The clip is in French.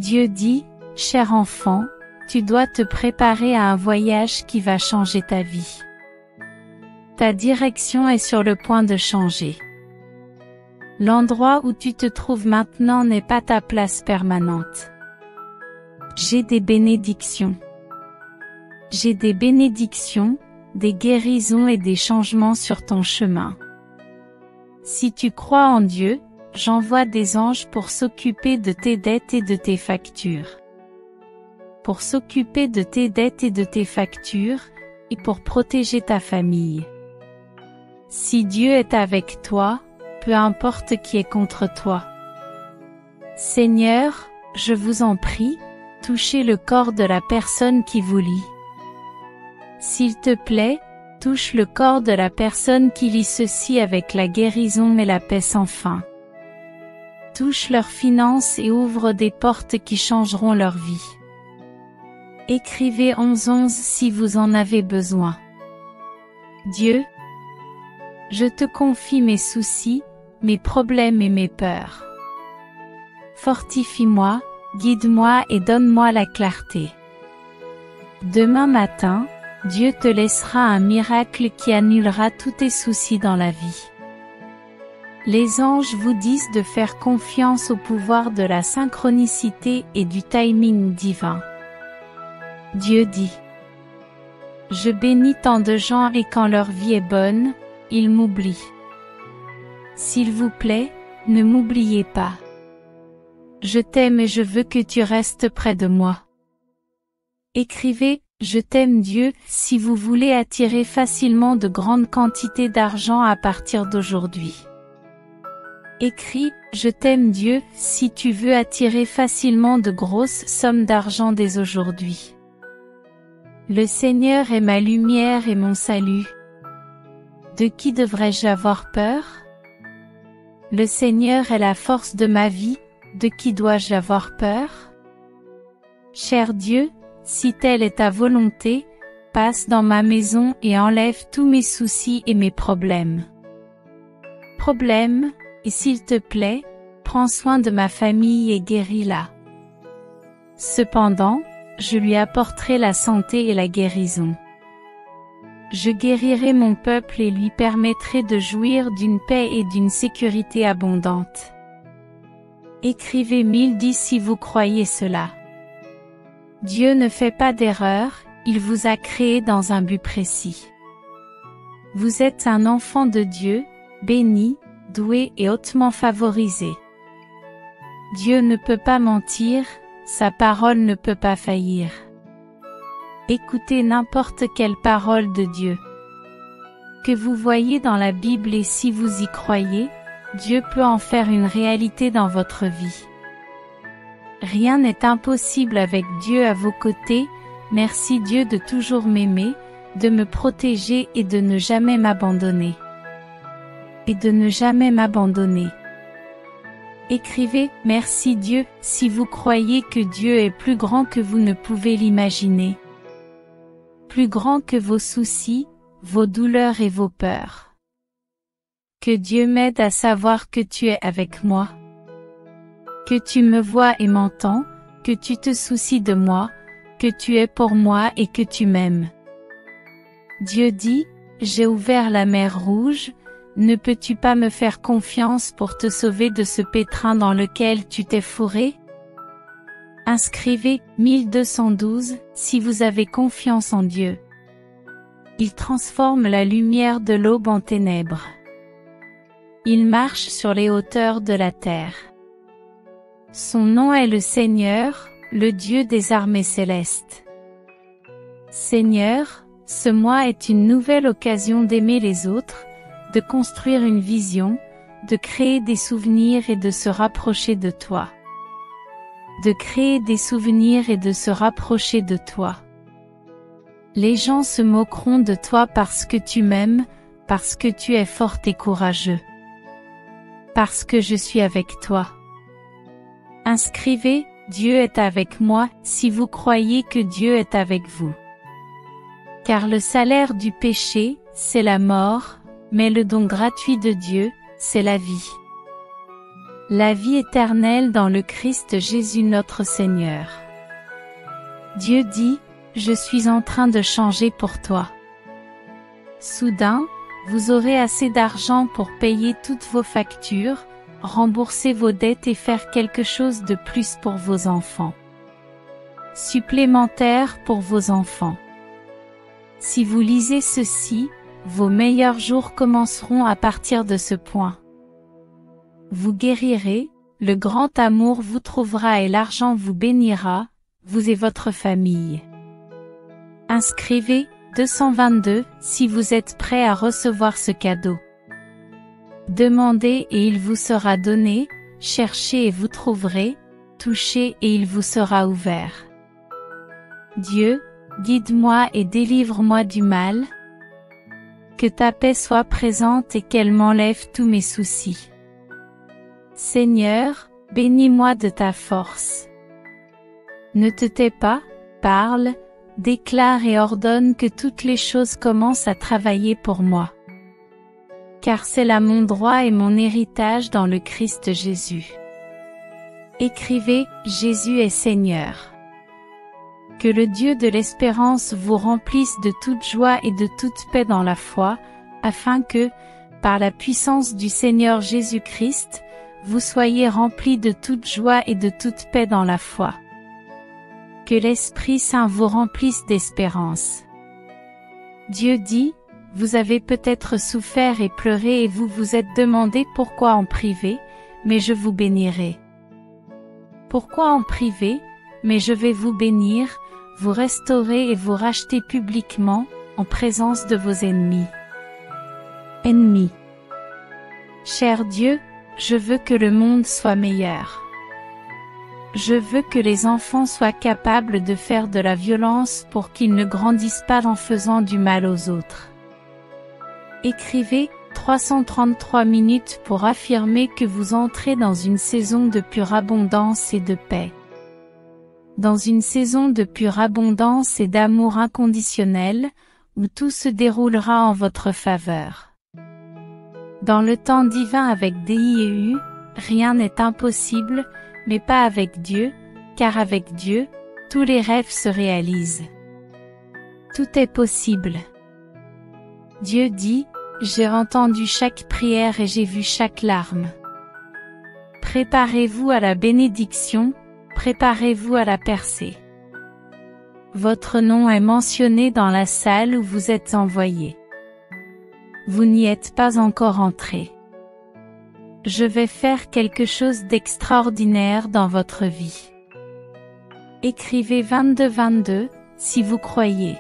Dieu dit, cher enfant, tu dois te préparer à un voyage qui va changer ta vie. Ta direction est sur le point de changer. L'endroit où tu te trouves maintenant n'est pas ta place permanente. J'ai des bénédictions. J'ai des bénédictions, des guérisons et des changements sur ton chemin. Si tu crois en Dieu, j'envoie des anges pour s'occuper de tes dettes et de tes factures. Pour s'occuper de tes dettes et de tes factures, et pour protéger ta famille. Si Dieu est avec toi, peu importe qui est contre toi. Seigneur, je vous en prie, touchez le corps de la personne qui vous lit. S'il te plaît, touche le corps de la personne qui lit ceci avec la guérison et la paix sans fin. Touche leurs finances et ouvre des portes qui changeront leur vie. Écrivez 11 si vous en avez besoin. Dieu, je te confie mes soucis, mes problèmes et mes peurs. Fortifie-moi, guide-moi et donne-moi la clarté. Demain matin, Dieu te laissera un miracle qui annulera tous tes soucis dans la vie. Les anges vous disent de faire confiance au pouvoir de la synchronicité et du timing divin. Dieu dit: je bénis tant de gens et quand leur vie est bonne, ils m'oublient. S'il vous plaît, ne m'oubliez pas. Je t'aime et je veux que tu restes près de moi. Écrivez « Je t'aime Dieu » si vous voulez attirer facilement de grandes quantités d'argent à partir d'aujourd'hui. Écris « Je t'aime Dieu » si tu veux attirer facilement de grosses sommes d'argent dès aujourd'hui. Le Seigneur est ma lumière et mon salut. De qui devrais-je avoir peur? Le Seigneur est la force de ma vie, de qui dois-je avoir peur? Cher Dieu, si telle est ta volonté, passe dans ma maison et enlève tous mes soucis et mes problèmes. Et s'il te plaît, prends soin de ma famille et guéris-la. Cependant, je lui apporterai la santé et la guérison. Je guérirai mon peuple et lui permettrai de jouir d'une paix et d'une sécurité abondante. Écrivez 1010 si vous croyez cela. Dieu ne fait pas d'erreur, il vous a créé dans un but précis. Vous êtes un enfant de Dieu, béni, doué et hautement favorisé. Dieu ne peut pas mentir, sa parole ne peut pas faillir. Écoutez n'importe quelle parole de Dieu que vous voyez dans la Bible et si vous y croyez, Dieu peut en faire une réalité dans votre vie. Rien n'est impossible avec Dieu à vos côtés. Merci Dieu de toujours m'aimer, de me protéger et de ne jamais m'abandonner. Écrivez « Merci Dieu » si vous croyez que Dieu est plus grand que vous ne pouvez l'imaginer. Plus grand que vos soucis, vos douleurs et vos peurs. Que Dieu m'aide à savoir que tu es avec moi. Que tu me vois et m'entends, que tu te soucies de moi, que tu es pour moi et que tu m'aimes. Dieu dit, j'ai ouvert la mer Rouge, ne peux-tu pas me faire confiance pour te sauver de ce pétrin dans lequel tu t'es fourré? Inscrivez 1212 si vous avez confiance en Dieu. Il transforme la lumière de l'aube en ténèbres. Il marche sur les hauteurs de la terre. Son nom est le Seigneur, le Dieu des armées célestes. Seigneur, ce mois est une nouvelle occasion d'aimer les autres, de construire une vision, de créer des souvenirs et de se rapprocher de toi. Les gens se moqueront de toi parce que tu m'aimes, parce que tu es fort et courageux. Parce que je suis avec toi. Inscrivez, Dieu est avec moi, si vous croyez que Dieu est avec vous. Car le salaire du péché, c'est la mort, mais le don gratuit de Dieu, c'est la vie. la vie éternelle dans le Christ Jésus notre Seigneur. Dieu dit, je suis en train de changer pour toi. Soudain, vous aurez assez d'argent pour payer toutes vos factures, rembourser vos dettes et faire quelque chose de plus pour vos enfants. Supplémentaire pour vos enfants. Si vous lisez ceci, vos meilleurs jours commenceront à partir de ce point. Vous guérirez, le grand amour vous trouvera et l'argent vous bénira, vous et votre famille. Inscrivez 222 si vous êtes prêt à recevoir ce cadeau. Demandez et il vous sera donné, cherchez et vous trouverez, touchez et il vous sera ouvert. Dieu, guide-moi et délivre-moi du mal. Que ta paix soit présente et qu'elle m'enlève tous mes soucis. Seigneur, bénis-moi de ta force. Ne te tais pas, parle, déclare et ordonne que toutes les choses commencent à travailler pour moi. Car c'est là mon droit et mon héritage dans le Christ Jésus. Écrivez, Jésus est Seigneur. Que le Dieu de l'espérance vous remplisse de toute joie et de toute paix dans la foi, afin que, par la puissance du Seigneur Jésus-Christ, vous soyez remplis de toute joie et de toute paix dans la foi. Que l'Esprit Saint vous remplisse d'espérance. Dieu dit, vous avez peut-être souffert et pleuré et vous vous êtes demandé pourquoi en privé, mais je vous bénirai. Pourquoi en privé, mais je vais vous bénir, vous restaurer et vous racheter publiquement, en présence de vos ennemis. Ennemis. Cher Dieu, je veux que le monde soit meilleur. Je veux que les enfants soient capables de faire de la violence pour qu'ils ne grandissent pas en faisant du mal aux autres. Écrivez 333 minutes pour affirmer que vous entrez dans une saison de pure abondance et de paix. Dans une saison de pure abondance et d'amour inconditionnel, où tout se déroulera en votre faveur. Dans le temps divin avec DIEU, rien n'est impossible, mais pas avec Dieu, car avec Dieu, tous les rêves se réalisent. Tout est possible. Dieu dit, j'ai entendu chaque prière et j'ai vu chaque larme. Préparez-vous à la bénédiction, préparez-vous à la percée. Votre nom est mentionné dans la salle où vous êtes envoyé. Vous n'y êtes pas encore entré. Je vais faire quelque chose d'extraordinaire dans votre vie. Écrivez 2222, si vous croyez.